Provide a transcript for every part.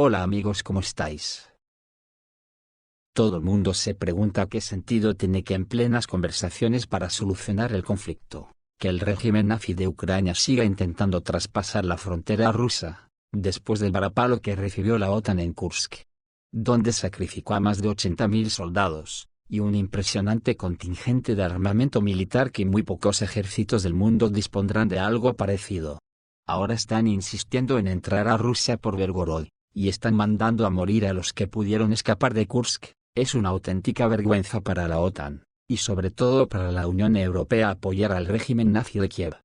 Hola amigos, ¿cómo estáis? Todo el mundo se pregunta qué sentido tiene que en plenas conversaciones para solucionar el conflicto, que el régimen nazi de Ucrania siga intentando traspasar la frontera rusa, después del varapalo que recibió la OTAN en Kursk, donde sacrificó a más de 80.000 soldados, y un impresionante contingente de armamento militar que muy pocos ejércitos del mundo dispondrán de algo parecido. Ahora están insistiendo en entrar a Rusia por Belgorod, y están mandando a morir a los que pudieron escapar de Kursk. Es una auténtica vergüenza para la OTAN, y sobre todo para la Unión Europea apoyar al régimen nazi de Kiev.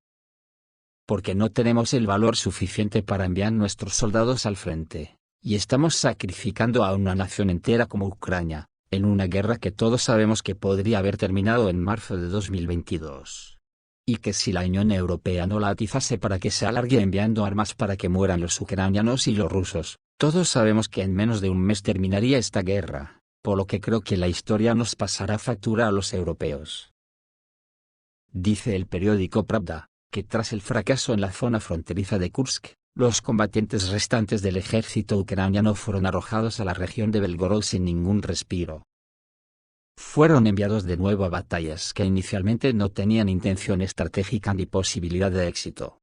Porque no tenemos el valor suficiente para enviar nuestros soldados al frente, y estamos sacrificando a una nación entera como Ucrania, en una guerra que todos sabemos que podría haber terminado en marzo de 2022. Y que si la Unión Europea no la atizase para que se alargue enviando armas para que mueran los ucranianos y los rusos, todos sabemos que en menos de un mes terminaría esta guerra, por lo que creo que la historia nos pasará factura a los europeos. Dice el periódico Pravda, que tras el fracaso en la zona fronteriza de Kursk, los combatientes restantes del ejército ucraniano fueron arrojados a la región de Belgorod sin ningún respiro. Fueron enviados de nuevo a batallas que inicialmente no tenían intención estratégica ni posibilidad de éxito.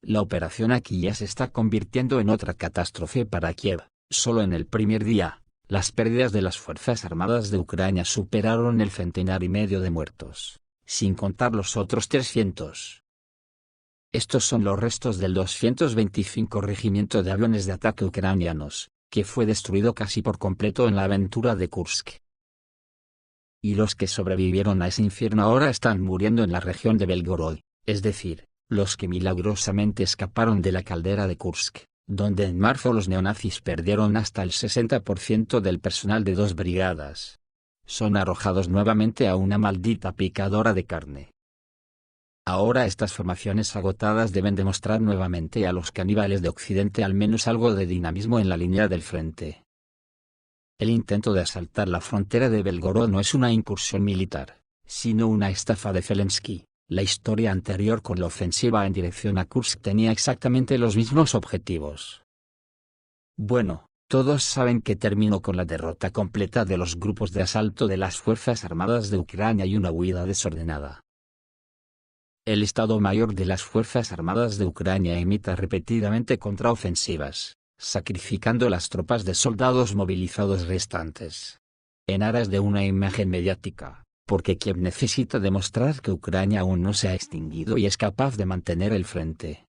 La operación aquí ya se está convirtiendo en otra catástrofe para Kiev. Solo en el primer día, las pérdidas de las Fuerzas Armadas de Ucrania superaron el 150 de muertos, sin contar los otros 300. Estos son los restos del 225 Regimiento de Aviones de Ataque ucranianos, que fue destruido casi por completo en la aventura de Kursk. Y los que sobrevivieron a ese infierno ahora están muriendo en la región de Belgorod, es decir, los que milagrosamente escaparon de la caldera de Kursk, donde en marzo los neonazis perdieron hasta el 60% del personal de 2 brigadas. Son arrojados nuevamente a una maldita picadora de carne. Ahora estas formaciones agotadas deben demostrar nuevamente a los caníbales de Occidente al menos algo de dinamismo en la línea del frente. El intento de asaltar la frontera de Belgorod no es una incursión militar, sino una estafa de Zelensky. La historia anterior con la ofensiva en dirección a Kursk tenía exactamente los mismos objetivos. Bueno, todos saben que terminó con la derrota completa de los grupos de asalto de las Fuerzas Armadas de Ucrania y una huida desordenada. El Estado Mayor de las Fuerzas Armadas de Ucrania imita repetidamente contraofensivas, sacrificando las tropas de soldados movilizados restantes, en aras de una imagen mediática, porque Kiev necesita demostrar que Ucrania aún no se ha extinguido y es capaz de mantener el frente.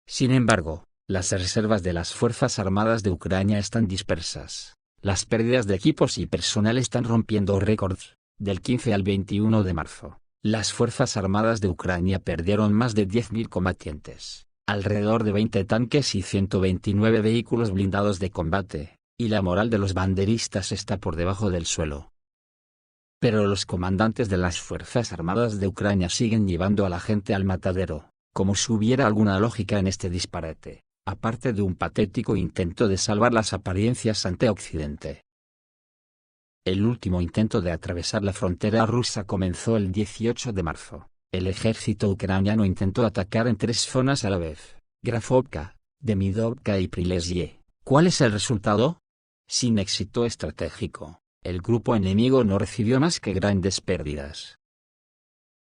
Sin embargo, las reservas de las Fuerzas Armadas de Ucrania están dispersas, las pérdidas de equipos y personal están rompiendo récords. Del 15 al 21 de marzo, las Fuerzas Armadas de Ucrania perdieron más de 10.000 combatientes, alrededor de 20 tanques y 129 vehículos blindados de combate, y la moral de los banderistas está por debajo del suelo. Pero los comandantes de las Fuerzas Armadas de Ucrania siguen llevando a la gente al matadero, como si hubiera alguna lógica en este disparate, aparte de un patético intento de salvar las apariencias ante Occidente. El último intento de atravesar la frontera rusa comenzó el 18 de marzo. El ejército ucraniano intentó atacar en 3 zonas a la vez: Grafovka, Demidovka y Prilezye. ¿Cuál es el resultado? Sin éxito estratégico, el grupo enemigo no recibió más que grandes pérdidas.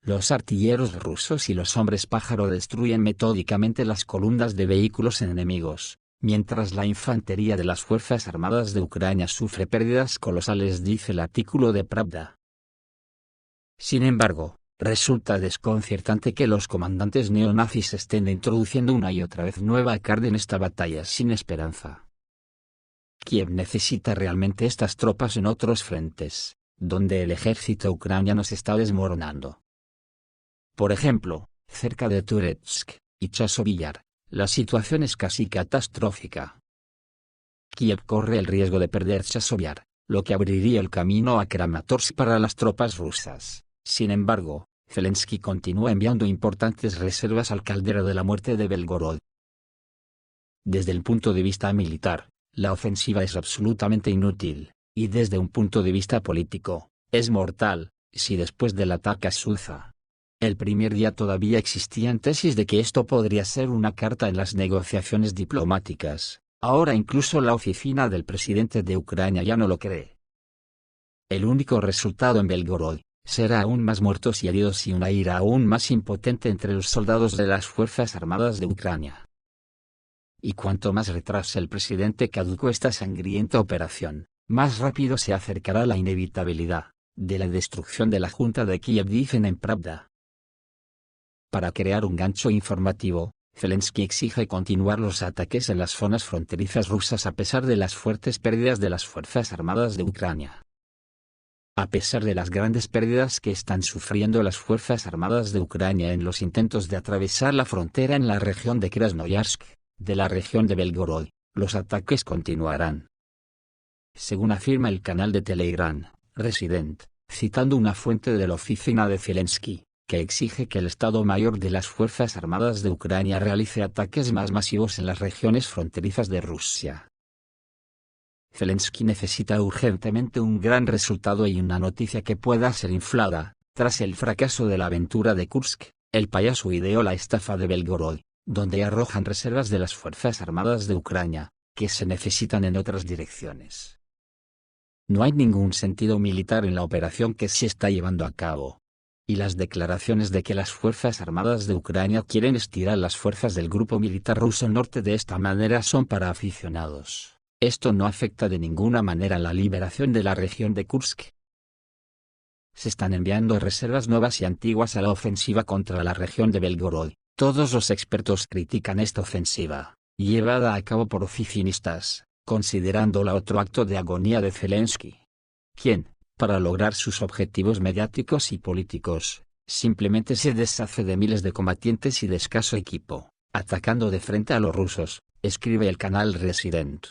Los artilleros rusos y los hombres pájaro destruyen metódicamente las columnas de vehículos enemigos, mientras la infantería de las Fuerzas Armadas de Ucrania sufre pérdidas colosales, dice el artículo de Pravda. Sin embargo, resulta desconcertante que los comandantes neonazis estén introduciendo una y otra vez nueva carne en esta batalla sin esperanza. Kiev necesita realmente estas tropas en otros frentes, donde el ejército ucraniano se está desmoronando. Por ejemplo, cerca de Turetsk y Chasiv Yar, la situación es casi catastrófica. Kiev corre el riesgo de perder Chasiv Yar, lo que abriría el camino a Kramatorsk para las tropas rusas. Sin embargo, Zelensky continúa enviando importantes reservas al caldero de la muerte de Belgorod. Desde el punto de vista militar, la ofensiva es absolutamente inútil, y desde un punto de vista político, es mortal, si después del ataque a Suza. El primer día todavía existían tesis de que esto podría ser una carta en las negociaciones diplomáticas, Ahora incluso la oficina del presidente de Ucrania ya no lo cree. El único resultado en Belgorod será aún más muertos y heridos y una ira aún más impotente entre los soldados de las Fuerzas Armadas de Ucrania. Y cuanto más retrase el presidente caduco esta sangrienta operación, más rápido se acercará la inevitabilidad de la destrucción de la Junta de Kiev, dicen en Pravda. Para crear un gancho informativo, Zelensky exige continuar los ataques en las zonas fronterizas rusas a pesar de las fuertes pérdidas de las Fuerzas Armadas de Ucrania. A pesar de las grandes pérdidas que están sufriendo las Fuerzas Armadas de Ucrania en los intentos de atravesar la frontera en la región de Krasnoyarsk, de la región de Belgorod, los ataques continuarán. Según afirma el canal de Telegram, Resident, citando una fuente de la oficina de Zelensky, que exige que el Estado Mayor de las Fuerzas Armadas de Ucrania realice ataques más masivos en las regiones fronterizas de Rusia. Zelensky necesita urgentemente un gran resultado y una noticia que pueda ser inflada. Tras el fracaso de la aventura de Kursk, el payaso ideó la estafa de Belgorod, donde arrojan reservas de las Fuerzas Armadas de Ucrania, que se necesitan en otras direcciones. No hay ningún sentido militar en la operación que se está llevando a cabo. Y las declaraciones de que las Fuerzas Armadas de Ucrania quieren estirar las fuerzas del grupo militar ruso norte de esta manera son para aficionados. Esto no afecta de ninguna manera la liberación de la región de Kursk. Se están enviando reservas nuevas y antiguas a la ofensiva contra la región de Belgorod. Todos los expertos critican esta ofensiva, llevada a cabo por oficinistas, considerándola otro acto de agonía de Zelensky, quien, para lograr sus objetivos mediáticos y políticos, simplemente se deshace de miles de combatientes y de escaso equipo, atacando de frente a los rusos, escribe el canal Resident.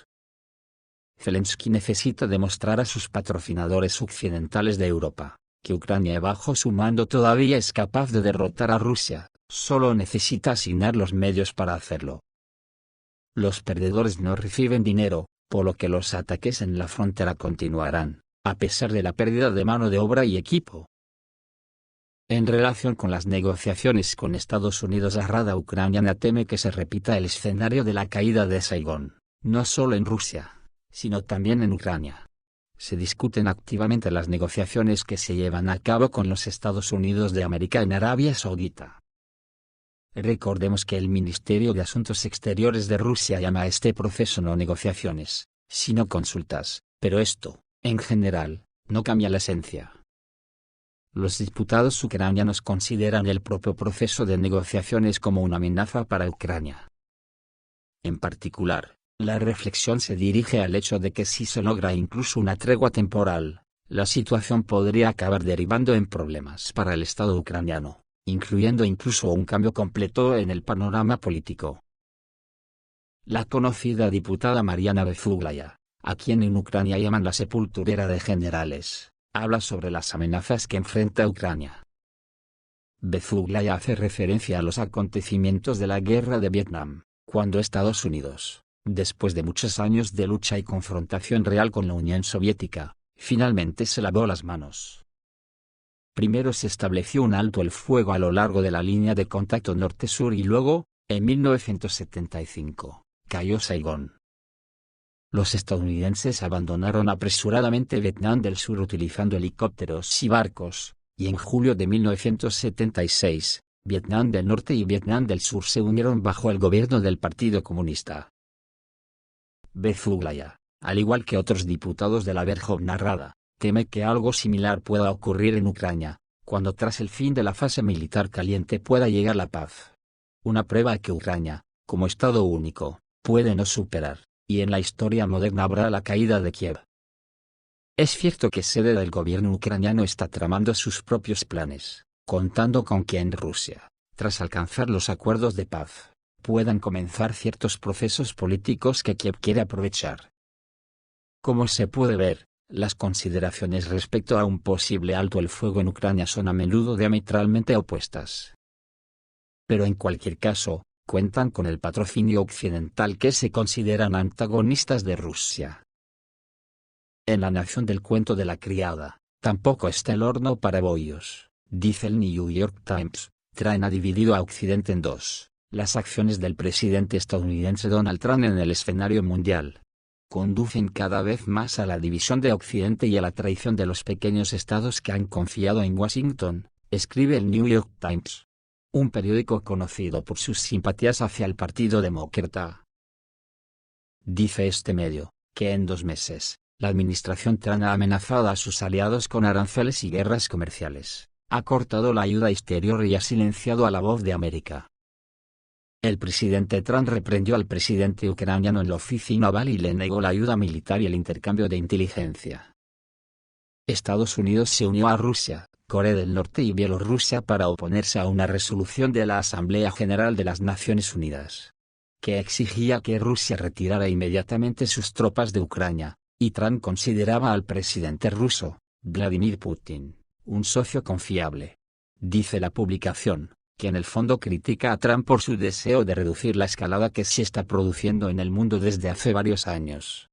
Zelensky necesita demostrar a sus patrocinadores occidentales de Europa, que Ucrania bajo su mando todavía es capaz de derrotar a Rusia, solo necesita asignar los medios para hacerlo. Los perdedores no reciben dinero, por lo que los ataques en la frontera continuarán, a pesar de la pérdida de mano de obra y equipo. En relación con las negociaciones con Estados Unidos, la Rada ucraniana teme que se repita el escenario de la caída de Saigón, no solo en Rusia, sino también en Ucrania. Se discuten activamente las negociaciones que se llevan a cabo con los Estados Unidos de América en Arabia Saudita. Recordemos que el Ministerio de Asuntos Exteriores de Rusia llama a este proceso no negociaciones, sino consultas, pero esto, en general, no cambia la esencia. Los diputados ucranianos consideran el propio proceso de negociaciones como una amenaza para Ucrania. En particular, la reflexión se dirige al hecho de que si se logra incluso una tregua temporal, la situación podría acabar derivando en problemas para el Estado ucraniano, incluyendo incluso un cambio completo en el panorama político. La conocida diputada Mariana Bezuglaya, a quien en Ucrania llaman la sepulturera de generales, habla sobre las amenazas que enfrenta Ucrania. Bezuglaya hace referencia a los acontecimientos de la guerra de Vietnam, cuando Estados Unidos, después de muchos años de lucha y confrontación real con la Unión Soviética, finalmente se lavó las manos. Primero se estableció un alto el fuego a lo largo de la línea de contacto norte-sur y luego, en 1975, cayó Saigón. Los estadounidenses abandonaron apresuradamente Vietnam del Sur utilizando helicópteros y barcos, y en julio de 1976, Vietnam del Norte y Vietnam del Sur se unieron bajo el gobierno del Partido Comunista. Bezuglaya, al igual que otros diputados de la Verkhovna Rada, teme que algo similar pueda ocurrir en Ucrania, cuando tras el fin de la fase militar caliente pueda llegar la paz. Una prueba que Ucrania, como Estado único, puede no superar, y en la historia moderna habrá la caída de Kiev. Es cierto que sede del gobierno ucraniano está tramando sus propios planes, contando con que en Rusia, tras alcanzar los acuerdos de paz, puedan comenzar ciertos procesos políticos que Kiev quiere aprovechar. Como se puede ver, las consideraciones respecto a un posible alto el fuego en Ucrania son a menudo diametralmente opuestas. Pero en cualquier caso, cuentan con el patrocinio occidental que se consideran antagonistas de Rusia. En la nación del cuento de la criada, tampoco está el horno para bollos, dice el New York Times, traen a dividido a Occidente en dos. Las acciones del presidente estadounidense Donald Trump en el escenario mundial conducen cada vez más a la división de Occidente y a la traición de los pequeños estados que han confiado en Washington, escribe el New York Times, un periódico conocido por sus simpatías hacia el Partido Demócrata. Dice este medio, que en 2 meses, la administración Trump ha amenazado a sus aliados con aranceles y guerras comerciales, ha cortado la ayuda exterior y ha silenciado a la voz de América. El presidente Trump reprendió al presidente ucraniano en la oficina Oval y le negó la ayuda militar y el intercambio de inteligencia. Estados Unidos se unió a Rusia, Corea del Norte y Bielorrusia para oponerse a una resolución de la Asamblea General de las Naciones Unidas, que exigía que Rusia retirara inmediatamente sus tropas de Ucrania, y Trump consideraba al presidente ruso, Vladimir Putin, un socio confiable. Dice la publicación, que en el fondo critica a Trump por su deseo de reducir la escalada que se está produciendo en el mundo desde hace varios años.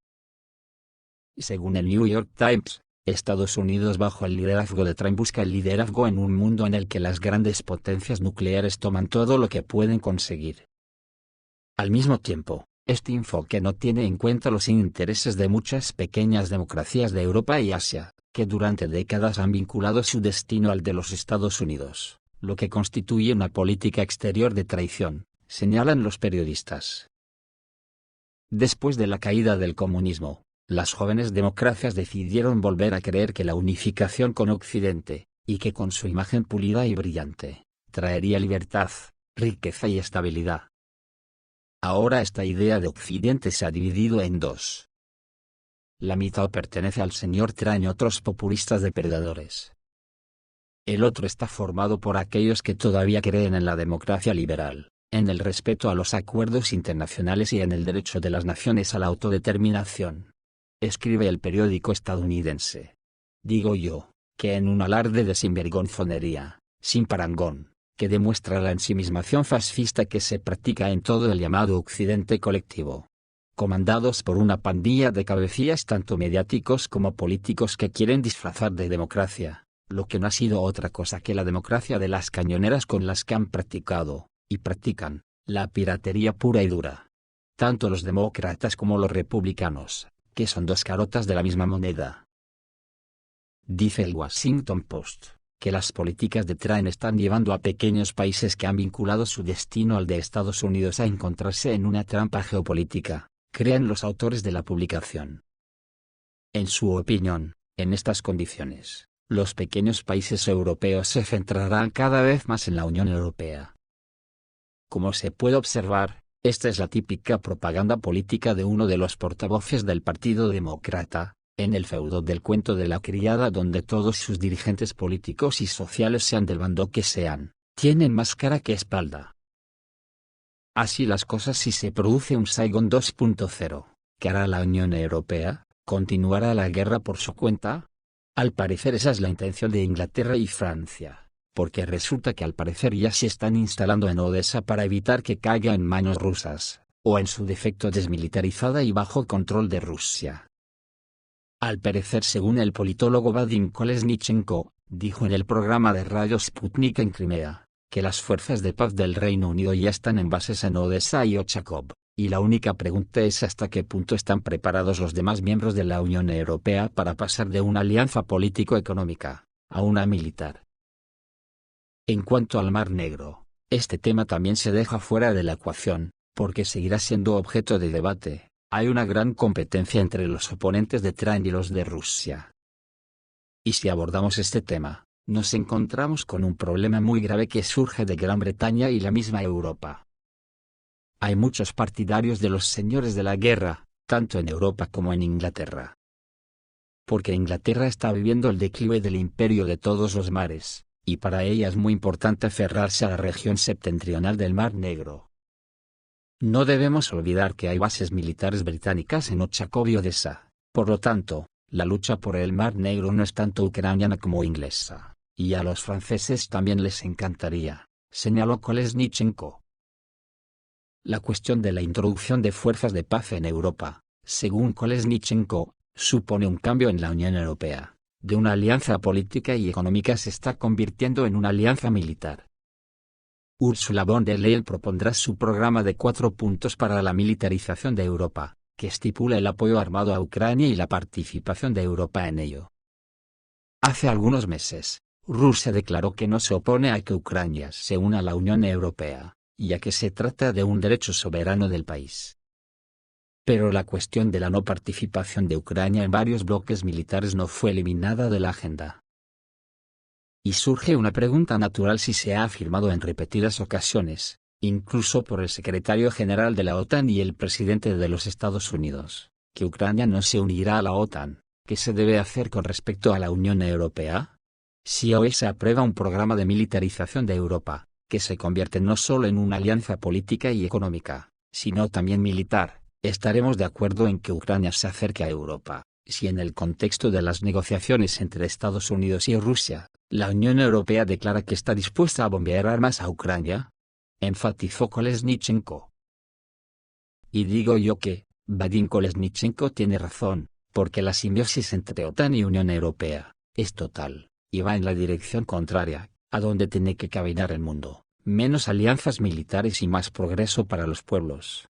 Según el New York Times, Estados Unidos bajo el liderazgo de Trump busca el liderazgo en un mundo en el que las grandes potencias nucleares toman todo lo que pueden conseguir. Al mismo tiempo, este enfoque no tiene en cuenta los intereses de muchas pequeñas democracias de Europa y Asia, que durante décadas han vinculado su destino al de los Estados Unidos, lo que constituye una política exterior de traición, señalan los periodistas. Después de la caída del comunismo, las jóvenes democracias decidieron volver a creer que la unificación con Occidente, y que con su imagen pulida y brillante, traería libertad, riqueza y estabilidad. Ahora esta idea de Occidente se ha dividido en 2. La mitad pertenece al señor Trump y otros populistas depredadores. El otro está formado por aquellos que todavía creen en la democracia liberal, en el respeto a los acuerdos internacionales y en el derecho de las naciones a la autodeterminación. Escribe el periódico estadounidense. Digo yo, que en un alarde de sinvergonzonería, sin parangón, que demuestra la ensimismación fascista que se practica en todo el llamado Occidente colectivo, comandados por una pandilla de cabecillas tanto mediáticos como políticos que quieren disfrazar de democracia, lo que no ha sido otra cosa que la democracia de las cañoneras con las que han practicado, y practican, la piratería pura y dura. Tanto los demócratas como los republicanos, que son 2 carotas de la misma moneda. Dice el Washington Post, que las políticas de Trump están llevando a pequeños países que han vinculado su destino al de Estados Unidos a encontrarse en una trampa geopolítica, creen los autores de la publicación. En su opinión, en estas condiciones, los pequeños países europeos se centrarán cada vez más en la Unión Europea. Como se puede observar, esta es la típica propaganda política de uno de los portavoces del Partido Demócrata, en el feudo del cuento de la criada donde todos sus dirigentes políticos y sociales sean del bando que sean, tienen más cara que espalda. Así las cosas si se produce un Saigon 2.0, ¿qué hará la Unión Europea? ¿Continuará la guerra por su cuenta? Al parecer esa es la intención de Inglaterra y Francia, porque resulta que al parecer ya se están instalando en Odessa para evitar que caiga en manos rusas, o en su defecto desmilitarizada y bajo control de Rusia. Al parecer según el politólogo Vadim Kolesnichenko, dijo en el programa de radio Sputnik en Crimea, que las fuerzas de paz del Reino Unido ya están en bases en Odessa y Ochakov, y la única pregunta es hasta qué punto están preparados los demás miembros de la Unión Europea para pasar de una alianza político-económica, a una militar. En cuanto al Mar Negro, este tema también se deja fuera de la ecuación, porque seguirá siendo objeto de debate. Hay una gran competencia entre los oponentes de Trump y los de Rusia. Y si abordamos este tema, nos encontramos con un problema muy grave que surge de Gran Bretaña y la misma Europa. Hay muchos partidarios de los señores de la guerra, tanto en Europa como en Inglaterra. Porque Inglaterra está viviendo el declive del imperio de todos los mares, y para ella es muy importante aferrarse a la región septentrional del Mar Negro. No debemos olvidar que hay bases militares británicas en Ochakov y Odessa, por lo tanto, la lucha por el Mar Negro no es tanto ucraniana como inglesa, y a los franceses también les encantaría, señaló Kolesnichenko. La cuestión de la introducción de fuerzas de paz en Europa, según Kolesnichenko, supone un cambio en la Unión Europea. De una alianza política y económica se está convirtiendo en una alianza militar. Ursula von der Leyen propondrá su programa de 4 puntos para la militarización de Europa, que estipula el apoyo armado a Ucrania y la participación de Europa en ello. Hace algunos meses, Rusia declaró que no se opone a que Ucrania se una a la Unión Europea, ya que se trata de un derecho soberano del país. Pero la cuestión de la no participación de Ucrania en varios bloques militares no fue eliminada de la agenda. Y surge una pregunta natural si se ha afirmado en repetidas ocasiones, incluso por el secretario general de la OTAN y el presidente de los Estados Unidos, que Ucrania no se unirá a la OTAN. ¿Qué se debe hacer con respecto a la Unión Europea? Si hoy se aprueba un programa de militarización de Europa, que se convierte no solo en una alianza política y económica, sino también militar, ¿estaremos de acuerdo en que Ucrania se acerque a Europa? Si en el contexto de las negociaciones entre Estados Unidos y Rusia, la Unión Europea declara que está dispuesta a bombear armas a Ucrania, enfatizó Kolesnichenko. Y digo yo que, Vadim Kolesnichenko tiene razón, porque la simbiosis entre OTAN y Unión Europea es total, y va en la dirección contraria, a donde tiene que caminar el mundo, menos alianzas militares y más progreso para los pueblos.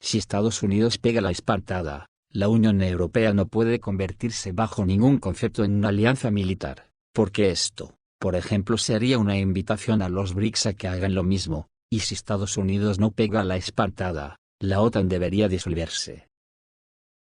Si Estados Unidos pega la espantada, la Unión Europea no puede convertirse bajo ningún concepto en una alianza militar, porque esto, por ejemplo, sería una invitación a los BRICS a que hagan lo mismo, y si Estados Unidos no pega la espantada, la OTAN debería disolverse.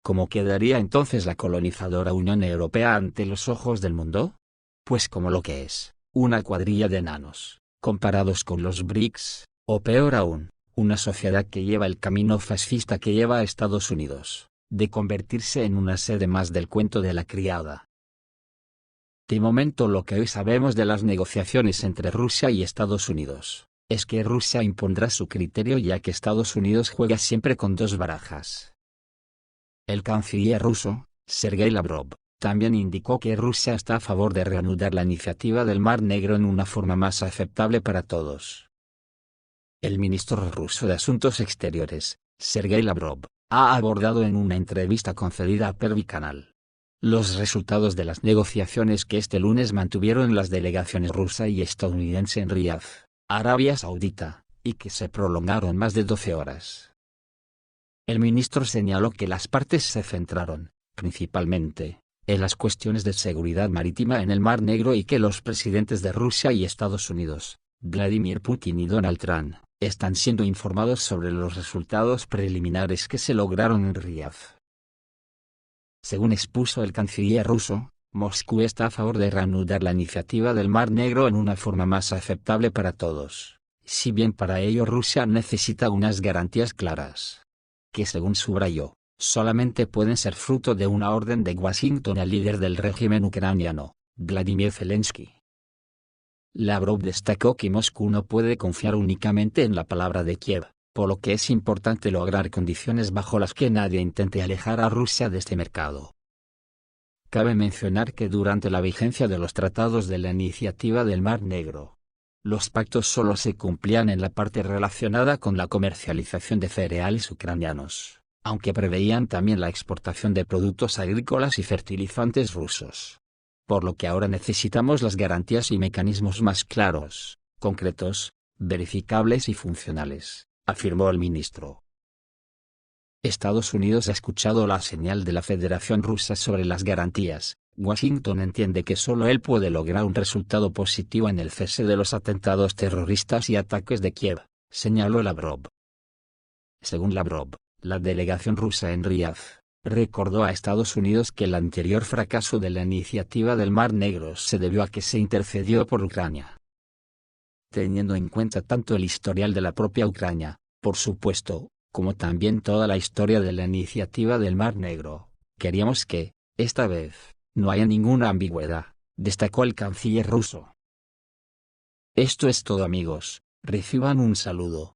¿Cómo quedaría entonces la colonizadora Unión Europea ante los ojos del mundo? Pues como lo que es, una cuadrilla de enanos, comparados con los BRICS, o peor aún, una sociedad que lleva el camino fascista que lleva a Estados Unidos, de convertirse en una sede más del cuento de la criada. De momento lo que hoy sabemos de las negociaciones entre Rusia y Estados Unidos, es que Rusia impondrá su criterio ya que Estados Unidos juega siempre con dos barajas. El canciller ruso, Sergei Lavrov, también indicó que Rusia está a favor de reanudar la iniciativa del Mar Negro en una forma más aceptable para todos. El ministro ruso de Asuntos Exteriores, Sergei Lavrov, ha abordado en una entrevista concedida a Pervy Canal los resultados de las negociaciones que este lunes mantuvieron las delegaciones rusa y estadounidense en Riad, Arabia Saudita, y que se prolongaron más de 12 horas. El ministro señaló que las partes se centraron, principalmente, en las cuestiones de seguridad marítima en el Mar Negro y que los presidentes de Rusia y Estados Unidos, Vladimir Putin y Donald Trump, están siendo informados sobre los resultados preliminares que se lograron en Riad. Según expuso el canciller ruso, Moscú está a favor de reanudar la iniciativa del Mar Negro en una forma más aceptable para todos, si bien para ello Rusia necesita unas garantías claras, que según subrayó, solamente pueden ser fruto de una orden de Washington al líder del régimen ucraniano, Vladimir Zelensky. Lavrov destacó que Moscú no puede confiar únicamente en la palabra de Kiev, por lo que es importante lograr condiciones bajo las que nadie intente alejar a Rusia de este mercado. Cabe mencionar que durante la vigencia de los tratados de la iniciativa del Mar Negro, los pactos solo se cumplían en la parte relacionada con la comercialización de cereales ucranianos, aunque preveían también la exportación de productos agrícolas y fertilizantes rusos. Por lo que ahora necesitamos las garantías y mecanismos más claros, concretos, verificables y funcionales, afirmó el ministro. Estados Unidos ha escuchado la señal de la Federación Rusa sobre las garantías. Washington entiende que solo él puede lograr un resultado positivo en el cese de los atentados terroristas y ataques de Kiev, señaló Lavrov. Según Lavrov, la delegación rusa en Riad recordó a Estados Unidos que el anterior fracaso de la iniciativa del Mar Negro se debió a que se intercedió por Ucrania. Teniendo en cuenta tanto el historial de la propia Ucrania, por supuesto, como también toda la historia de la iniciativa del Mar Negro, queríamos que, esta vez, no haya ninguna ambigüedad, destacó el canciller ruso. Esto es todo amigos, reciban un saludo.